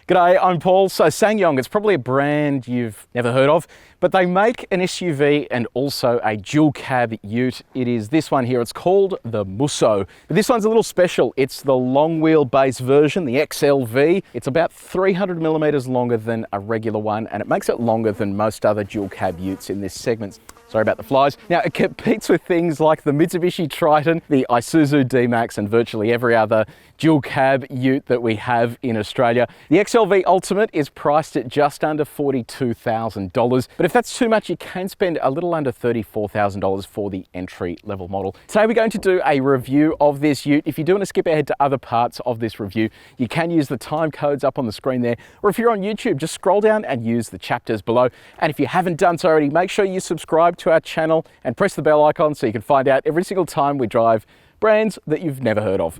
G'day, I'm Paul. So SsangYong, it's probably a brand you've never heard of, but they make an SUV and also a dual cab ute. It is this one here. It's called the Musso. But this one's a little special. It's the long wheelbase version, the XLV. It's about 300 millimeters longer than a regular one, and it makes it longer than most other dual cab utes in this segment. Sorry about the flies. Now, it competes with things like the Mitsubishi Triton, the Isuzu D-Max, and virtually every other dual cab ute that we have in Australia. The XLV Ultimate is priced at just under $42,000. But if that's too much, you can spend a little under $34,000 for the entry level model. Today, we're going to do a review of this ute. If you do want to skip ahead to other parts of this review, you can use the time codes up on the screen there. Or if you're on YouTube, just scroll down and use the chapters below. And if you haven't done so already, make sure you subscribe to our channel and press the bell icon so you can find out every single time we drive brands that you've never heard of.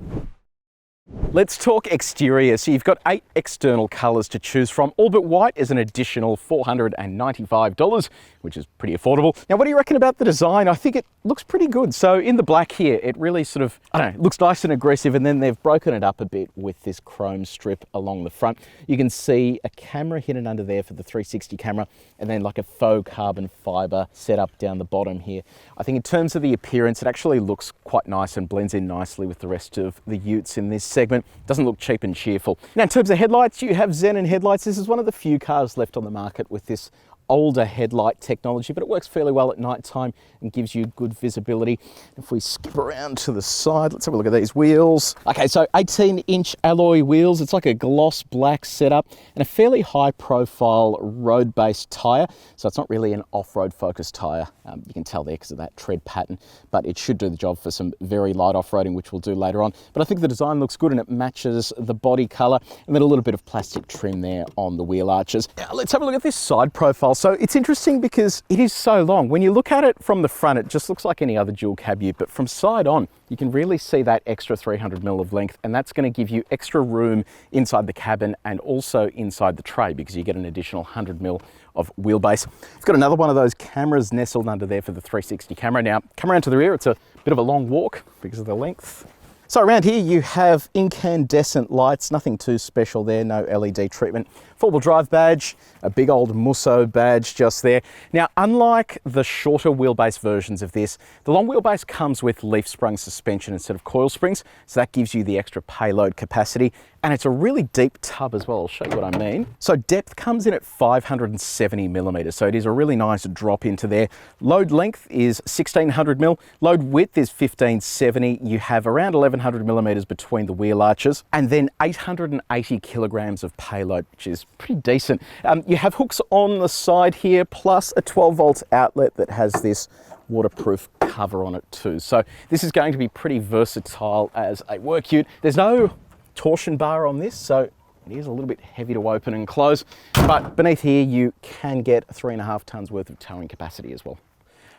Let's talk exterior. So you've got 8 external colours to choose from. All but white is an additional $495, which is pretty affordable. Now, what do you reckon about the design? I think it looks pretty good. So in the black here, it really sort of, I don't know, looks nice and aggressive, and then they've broken it up a bit with this chrome strip along the front. You can see a camera hidden under there for the 360 camera, and then like a faux carbon fibre set up down the bottom here. I think in terms of the appearance, it actually looks quite nice and blends in nicely with the rest of the utes in this segment. Doesn't look cheap and cheerful. Now, in terms of headlights, you have Xenon headlights. This is one of the few cars left on the market with this older headlight technology, but it works fairly well at night time and gives you good visibility. If we skip around to the side, let's have a look at these wheels. Okay, so 18-inch alloy wheels. It's like a gloss black setup and a fairly high profile road-based tyre. So it's not really an off-road focused tyre. You can tell there because of that tread pattern, but it should do the job for some very light off-roading, which we'll do later on. But I think the design looks good and it matches the body colour, and then a little bit of plastic trim there on the wheel arches. Now, let's have a look at this side profile. So it's interesting because it is so long. When you look at it from the front, it just looks like any other dual cab ute, but from side on, you can really see that extra 300 mil of length, and that's going to give you extra room inside the cabin and also inside the tray because you get an additional 100 mil of wheelbase. We've got another one of those cameras nestled under there for the 360 camera. Now, come around to the rear, it's a bit of a long walk because of the length. So around here you have incandescent lights, nothing too special there, no LED treatment. Four-wheel drive badge, a big old Musso badge just there. Now, unlike the shorter wheelbase versions of this, the long wheelbase comes with leaf sprung suspension instead of coil springs, so that gives you the extra payload capacity. And it's a really deep tub as well. I'll show you what I mean. So depth comes in at 570 millimeters. So it is a really nice drop into there. Load length is 1600 mil. Load width is 1570. You have around 1100 millimeters between the wheel arches, and then 880 kilograms of payload, which is pretty decent. You have hooks on the side here, plus a 12-volt outlet that has this waterproof cover on it too. So this is going to be pretty versatile as a work ute. There's no torsion bar on this, so it is a little bit heavy to open and close, but beneath here you can get 3.5 tons worth of towing capacity as well.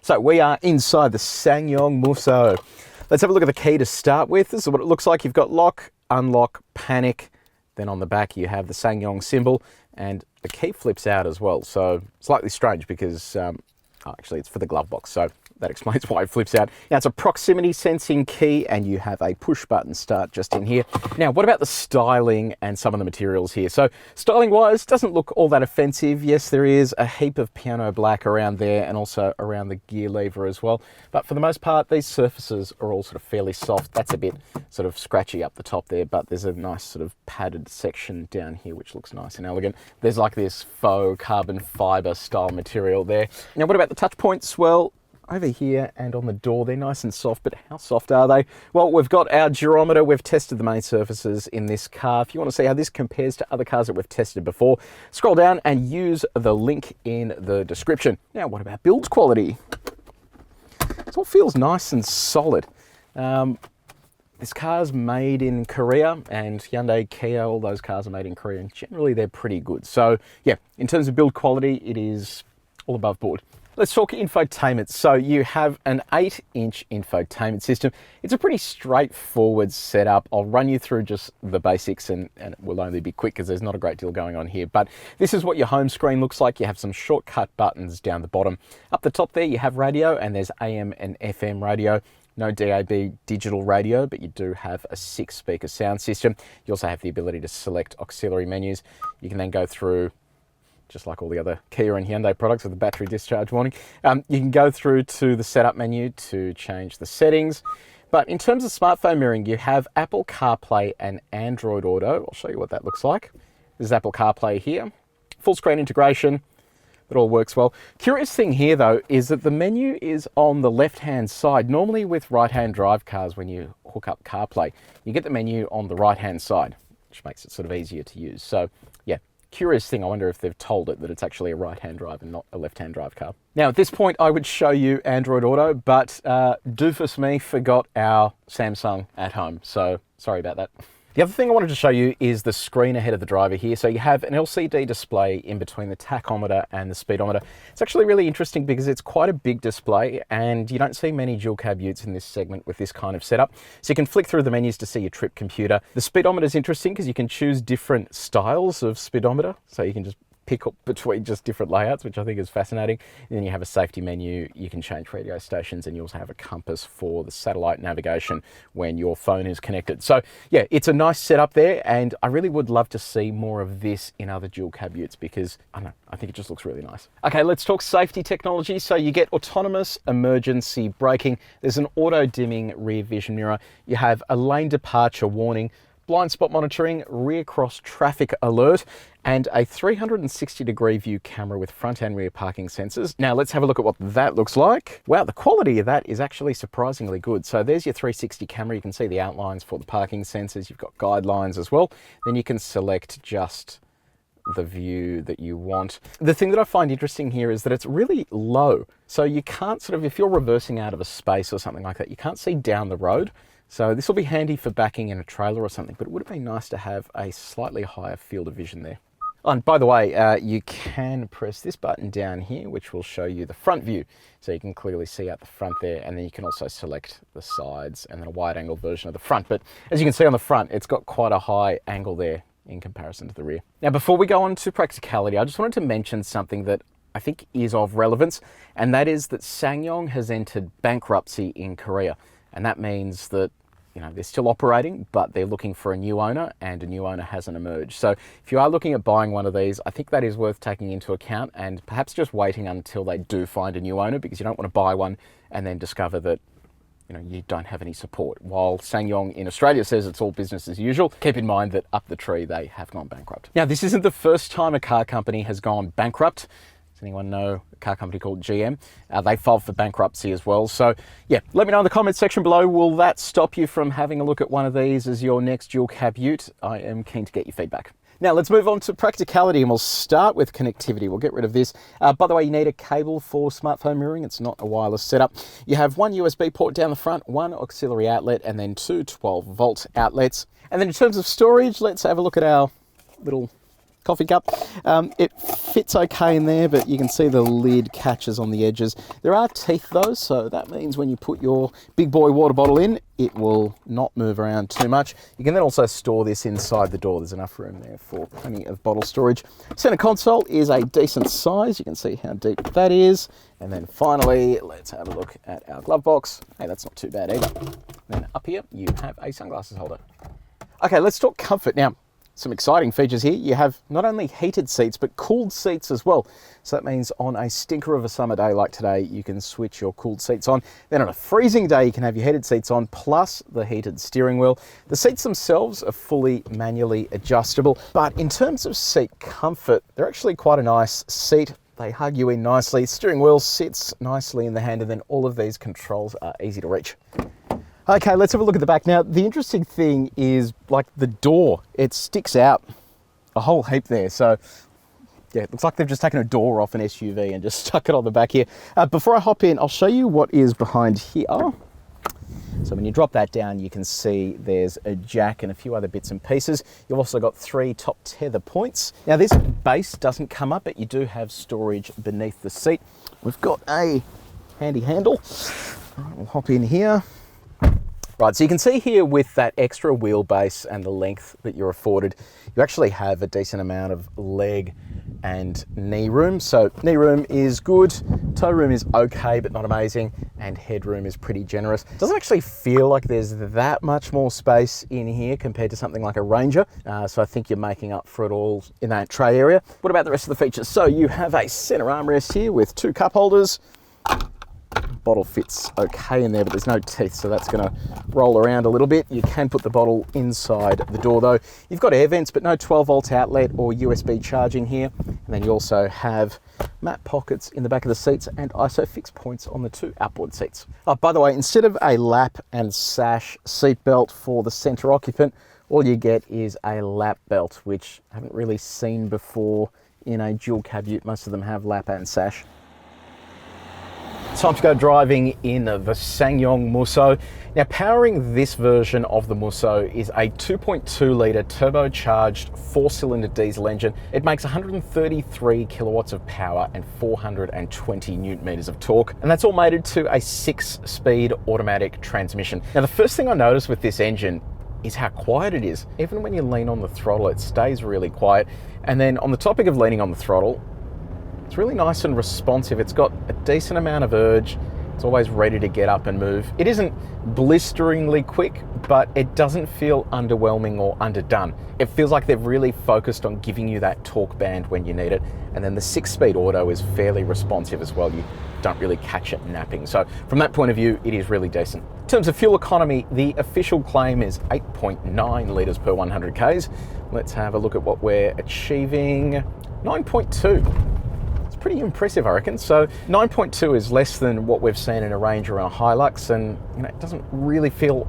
So we are inside the SsangYong Musso. Let's have a look at the key to start with. This is what it looks like. You've got lock, unlock, panic, then on the back you have the SsangYong symbol, and the key flips out as well. So slightly strange because actually it's for the glove box, so that explains why it flips out. Now, it's a proximity sensing key, and you have a push button start just in here. Now, what about the styling and some of the materials here? So styling wise, doesn't look all that offensive. Yes, there is a heap of piano black around there and also around the gear lever as well. But for the most part, these surfaces are all sort of fairly soft. That's a bit sort of scratchy up the top there, but there's a nice sort of padded section down here, which looks nice and elegant. There's like this faux carbon fiber style material there. Now, what about the touch points? Well, over here and on the door, they're nice and soft, but how soft are they? Well, we've got our gyrometer. We've tested the main surfaces in this car. If you want to see how this compares to other cars that we've tested before, scroll down and use the link in the description. Now, what about build quality? It all feels nice and solid. This car's made in Korea, and Hyundai, Kia, all those cars are made in Korea, and generally they're pretty good. So yeah, in terms of build quality, it is all above board. Let's talk infotainment. So you have an 8-inch infotainment system. It's a pretty straightforward setup. I'll run you through just the basics, and it will only be quick because there's not a great deal going on here. But this is what your home screen looks like. You have some shortcut buttons down the bottom. Up the top there, you have radio, and there's AM and FM radio. No DAB digital radio, but you do have a 6-speaker sound system. You also have the ability to select auxiliary menus. You can then go through, just like all the other Kia and Hyundai products with the battery discharge warning, you can go through to the setup menu to change the settings. But in terms of smartphone mirroring, you have Apple CarPlay and Android Auto. I'll show you what that looks like. This is Apple CarPlay here. Full screen integration. It all works well. Curious thing here though is that the menu is on the left-hand side. Normally with right-hand drive cars, when you hook up CarPlay, you get the menu on the right-hand side, which makes it sort of easier to use. So yeah, curious thing. I wonder if they've told it that it's actually a right-hand drive and not a left-hand drive car. Now at this point I would show you Android Auto, but doofus me forgot our Samsung at home. So sorry about that. The other thing I wanted to show you is the screen ahead of the driver here. So you have an LCD display in between the tachometer and the speedometer. It's actually really interesting because it's quite a big display and you don't see many dual cab utes in this segment with this kind of setup. So you can flick through the menus to see your trip computer. The speedometer is interesting because you can choose different styles of speedometer. So you can just pick up between just different layouts, which I think is fascinating. And then you have a safety menu, you can change radio stations, and you also have a compass for the satellite navigation when your phone is connected. So yeah, it's a nice setup there, and I really would love to see more of this in other dual cab utes because, I don't know, I think it just looks really nice. Okay, let's talk safety technology. So you get autonomous emergency braking. There's an auto dimming rear vision mirror. You have a lane departure warning, blind spot monitoring, rear cross traffic alert, and a 360-degree view camera with front and rear parking sensors. Now let's have a look at what that looks like. Wow, the quality of that is actually surprisingly good. So there's your 360 camera. You can see the outlines for the parking sensors. You've got guidelines as well. Then you can select just the view that you want. The thing that I find interesting here is that it's really low. So you can't sort of, if you're reversing out of a space or something like that, you can't see down the road. So this will be handy for backing in a trailer or something, but it would have been nice to have a slightly higher field of vision there. Oh, and by the way, you can press this button down here, which will show you the front view. So you can clearly see out the front there, and then you can also select the sides and then a wide angle version of the front. But as you can see on the front, it's got quite a high angle there in comparison to the rear. Now, before we go on to practicality, I just wanted to mention something that I think is of relevance, and that is that SsangYong has entered bankruptcy in Korea. And that means that, you know, they're still operating, but they're looking for a new owner, and a new owner hasn't emerged. So if you are looking at buying one of these, I think that is worth taking into account, and perhaps just waiting until they do find a new owner, because you don't want to buy one and then discover that, you know, you don't have any support. While SsangYong in Australia says it's all business as usual, keep in mind that up the tree, they have gone bankrupt. Now, this isn't the first time a car company has gone bankrupt. Does anyone know a car company called GM? They filed for bankruptcy as well. So yeah, let me know in the comments section below. Will that stop you from having a look at one of these as your next dual cab ute? I am keen to get your feedback. Now let's move on to practicality, and we'll start with connectivity. We'll get rid of this. By the way, you need a cable for smartphone mirroring. It's not a wireless setup. You have one USB port down the front, one auxiliary outlet, and then two 12-volt outlets. And then in terms of storage, let's have a look at our little coffee cup. It fits okay in there, but you can see the lid catches on the edges. There are teeth though, so that means when you put your big boy water bottle in, it will not move around too much. You can then also store this inside the door. There's enough room there for plenty of bottle storage. Center console is a decent size. You can see how deep that is. And then finally, let's have a look at our glove box. Hey, that's not too bad either. Then up here, you have a sunglasses holder. Okay, let's talk comfort now. Some exciting features here. You have not only heated seats, but cooled seats as well. So that means on a stinker of a summer day like today, you can switch your cooled seats on. Then on a freezing day, you can have your heated seats on, plus the heated steering wheel. The seats themselves are fully manually adjustable, but in terms of seat comfort, they're actually quite a nice seat. They hug you in nicely. Steering wheel sits nicely in the hand, and then all of these controls are easy to reach. Okay, let's have a look at the back. Now, the interesting thing is, like, the door, it sticks out a whole heap there. So, yeah, it looks like they've just taken a door off an SUV and just stuck it on the back here. Before I hop in, I'll show you what is behind here. So when you drop that down, you can see there's a jack and a few other bits and pieces. You've also got 3 top tether points. Now, this base doesn't come up, but you do have storage beneath the seat. We've got a handy handle. All right, we'll hop in here. Right, so you can see here with that extra wheelbase and the length that you're afforded, you actually have a decent amount of leg and knee room. So knee room is good, toe room is okay, but not amazing, and headroom is pretty generous. It doesn't actually feel like there's that much more space in here compared to something like a Ranger. So I think you're making up for it all in that tray area. What about the rest of the features? So you have a center armrest here with 2 cup holders. Bottle fits okay in there, but there's no teeth, so that's gonna roll around a little bit. You can put the bottle inside the door though. You've got air vents, but no 12-volt outlet or USB charging here. And then you also have map pockets in the back of the seats and ISOFIX points on the 2 outboard seats. Oh, by the way, instead of a lap and sash seat belt for the center occupant, all you get is a lap belt, which I haven't really seen before in a dual cab ute. Most of them have lap and sash. Time to go driving in the SsangYong Musso. Now, powering this version of the Musso is a 2.2 litre turbocharged 4-cylinder diesel engine. It makes 133 kilowatts of power and 420 newton meters of torque, and that's all mated to a 6-speed automatic transmission. Now, the first thing I noticed with this engine is how quiet it is. Even when you lean on the throttle, it stays really quiet. And then on the topic of leaning on the throttle, it's really nice and responsive. It's got a decent amount of urge. It's always ready to get up and move. It isn't blisteringly quick, but it doesn't feel underwhelming or underdone. It feels like they've really focused on giving you that torque band when you need it. And then the 6-speed auto is fairly responsive as well. You don't really catch it napping. So from that point of view, it is really decent. In terms of fuel economy, the official claim is 8.9 litres per 100 Ks. Let's have a look at what we're achieving. 9.2. Pretty impressive, I reckon. So 9.2 is less than what we've seen in a Ranger or a Hilux, and it doesn't really feel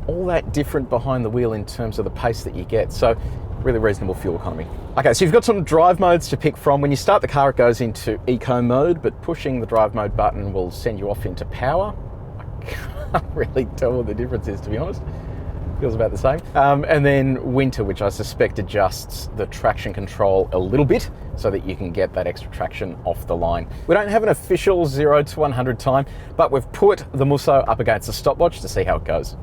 all that different behind the wheel in terms of the pace that you get. So really reasonable fuel economy. Okay, so you've got some drive modes to pick from. When you start the car, it goes into eco mode, but pushing the drive mode button will send you off into power. I can't really tell what the difference is, to be honest. Feels about the same. And then winter, which I suspect adjusts the traction control a little bit so that you can get that extra traction off the line. We don't have an official 0 to 100 time, but we've put the Musso up against the stopwatch to see how it goes.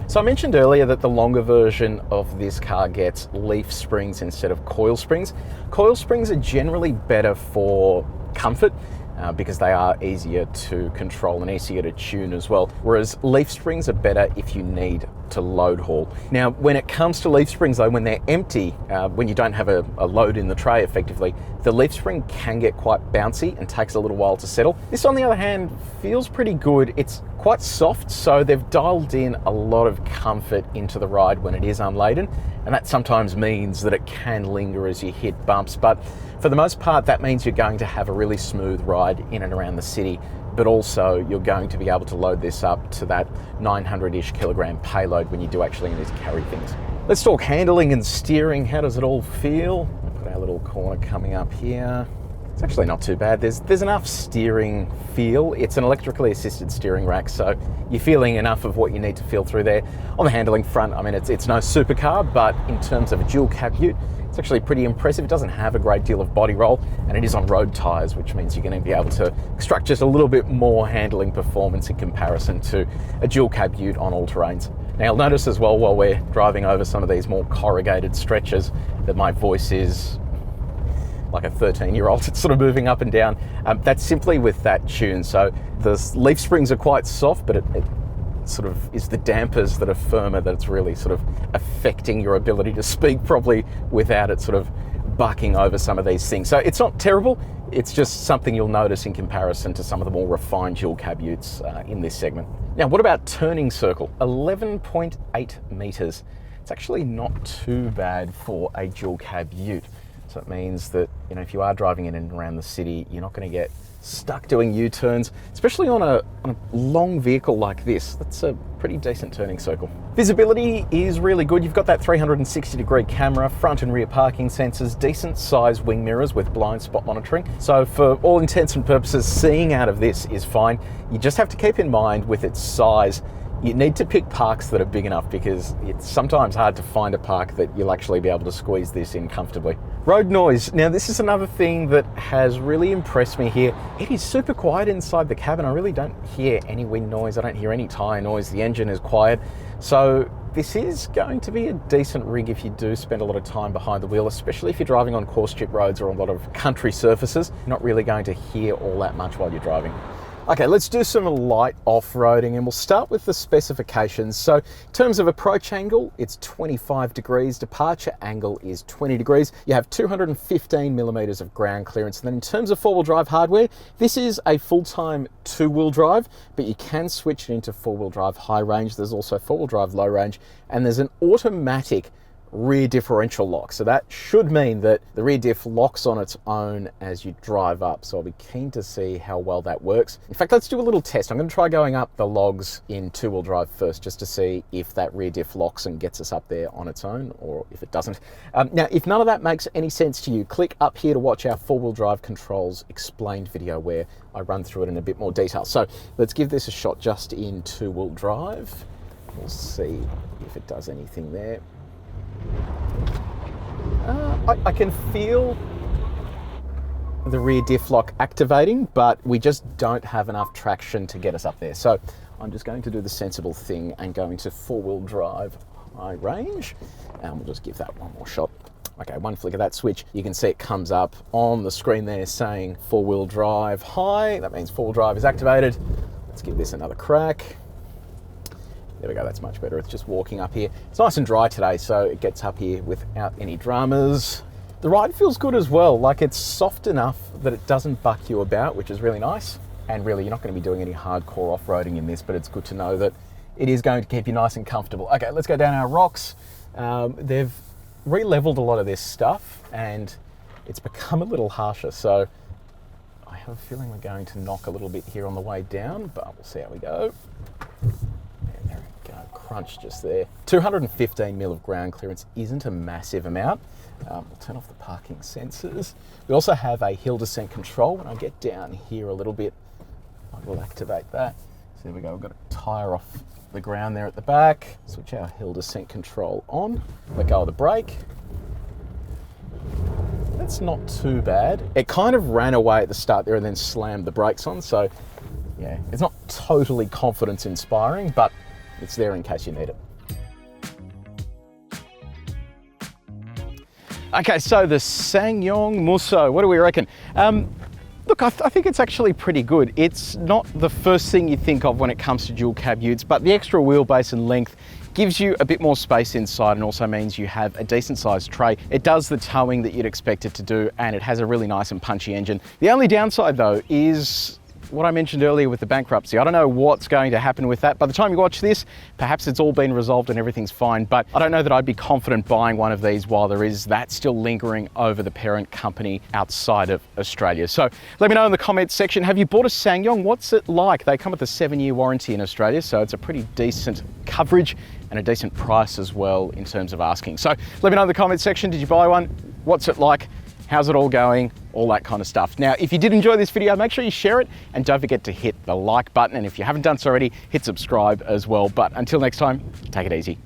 So I mentioned earlier that the longer version of this car gets leaf springs instead of coil springs. Coil springs are generally better for comfort because they are easier to control and easier to tune as well. Whereas leaf springs are better if you need to load haul. Now, when it comes to leaf springs though, when they're empty, when you don't have a load in the tray effectively, the leaf spring can get quite bouncy and takes a little while to settle. This, on the other hand, feels pretty good. It's quite soft, so they've dialed in a lot of comfort into the ride when it is unladen, and that sometimes means that it can linger as you hit bumps, but for the most part that means you're going to have a really smooth ride in and around the city, but also you're going to be able to load this up to that 900-ish kilogram payload when you do actually need to carry things. Let's talk handling and steering. How does it all feel? We'll put our little corner coming up here. It's actually not too bad. There's enough steering feel. It's an electrically assisted steering rack, so you're feeling enough of what you need to feel through there. On the handling front, I mean, it's no supercar, but in terms of a dual cab ute, it's actually pretty impressive. It doesn't have a great deal of body roll, and it is on road tyres, which means you're going to be able to extract just a little bit more handling performance in comparison to a dual cab ute on all terrains. Now, you'll notice as well while we're driving over some of these more corrugated stretches that my voice is like a 13-year-old. It's sort of moving up and down. That's simply with that tune. So the leaf springs are quite soft, but it sort of is the dampers that are firmer that's really sort of affecting your ability to speak properly without it sort of bucking over some of these things. So it's not terrible. It's just something you'll notice in comparison to some of the more refined dual cab utes in this segment. Now, what about turning circle? 11.8 meters. It's actually not too bad for a dual cab ute. So it means that, you know, if you are driving in and around the city, you're not going to get stuck doing U-turns, especially on a long vehicle like this. That's a pretty decent turning circle. Visibility is really good. You've got that 360-degree camera, front and rear parking sensors, decent sized wing mirrors with blind spot monitoring. So for all intents and purposes, seeing out of this is fine. You just have to keep in mind with its size, you need to pick parks that are big enough because it's sometimes hard to find a park that you'll actually be able to squeeze this in comfortably. Road noise. Now this is another thing that has really impressed me here. It is super quiet inside the cabin. I really don't hear any wind noise. I don't hear any tyre noise. The engine is quiet. So this is going to be a decent rig if you do spend a lot of time behind the wheel, especially if you're driving on coarse strip roads or a lot of country surfaces. You're not really going to hear all that much while you're driving. Okay, let's do some light off-roading and we'll start with the specifications. So in terms of approach angle, it's 25 degrees, departure angle is 20 degrees. You have 215 millimeters of ground clearance. And then in terms of four-wheel drive hardware, this is a full-time two-wheel drive, but you can switch it into four-wheel drive high range. There's also four-wheel drive low range, and there's an automatic rear differential lock. So that should mean that the rear diff locks on its own as you drive up. So I'll be keen to see how well that works. In fact, let's do a little test. I'm going to try going up the logs in two-wheel drive first, just to see if that rear diff locks and gets us up there on its own, or if it doesn't. Now, if none of that makes any sense to you, click up here to watch our four-wheel drive controls explained video where I run through it in a bit more detail. So let's give this a shot just in two-wheel drive. We'll see if it does anything there. I can feel the rear diff lock activating, but we just don't have enough traction to get us up there. So I'm just going to do the sensible thing and go into four-wheel drive high range, and we'll just give that one more shot. Okay, one flick of that switch, you can see it comes up on the screen there saying four-wheel drive high. That means four-wheel drive is activated. Let's give this another crack. There we go, that's much better. It's just walking up here. It's nice and dry today, so it gets up here without any dramas. The ride feels good as well. Like, it's soft enough that it doesn't buck you about, which is really nice. And really, you're not going to be doing any hardcore off-roading in this, but it's good to know that it is going to keep you nice and comfortable. Okay, let's go down our rocks. They've re-leveled a lot of this stuff and it's become a little harsher. So I have a feeling we're going to knock a little bit here on the way down, but we'll see how we go. Crunch just there. 215 mil of ground clearance isn't a massive amount. We'll turn off the parking sensors. We also have a hill descent control. When I get down here a little bit, I will activate that. So there we go, we've got a tyre off the ground there at the back. Switch our hill descent control on. Let go of the brake. That's not too bad. It kind of ran away at the start there and then slammed the brakes on. So yeah, it's not totally confidence inspiring, but it's there in case you need it. Okay, so the SsangYong Musso, what do we reckon? Look, I think it's actually pretty good. It's not the first thing you think of when it comes to dual cab utes, but the extra wheelbase and length gives you a bit more space inside and also means you have a decent sized tray. It does the towing that you'd expect it to do, and it has a really nice and punchy engine. The only downside though is what I mentioned earlier with the bankruptcy. I don't know what's going to happen with that. By the time you watch this, perhaps it's all been resolved and everything's fine, but I don't know that I'd be confident buying one of these while there is that still lingering over the parent company outside of Australia. So let me know in the comments section, have you bought a SsangYong? What's it like? They come with a 7-year warranty in Australia, so it's a pretty decent coverage and a decent price as well in terms of asking. So let me know in the comments section, did you buy one? What's it like? How's it all going? All that kind of stuff. Now, if you did enjoy this video, make sure you share it and don't forget to hit the like button. And if you haven't done so already, hit subscribe as well. But until next time, take it easy.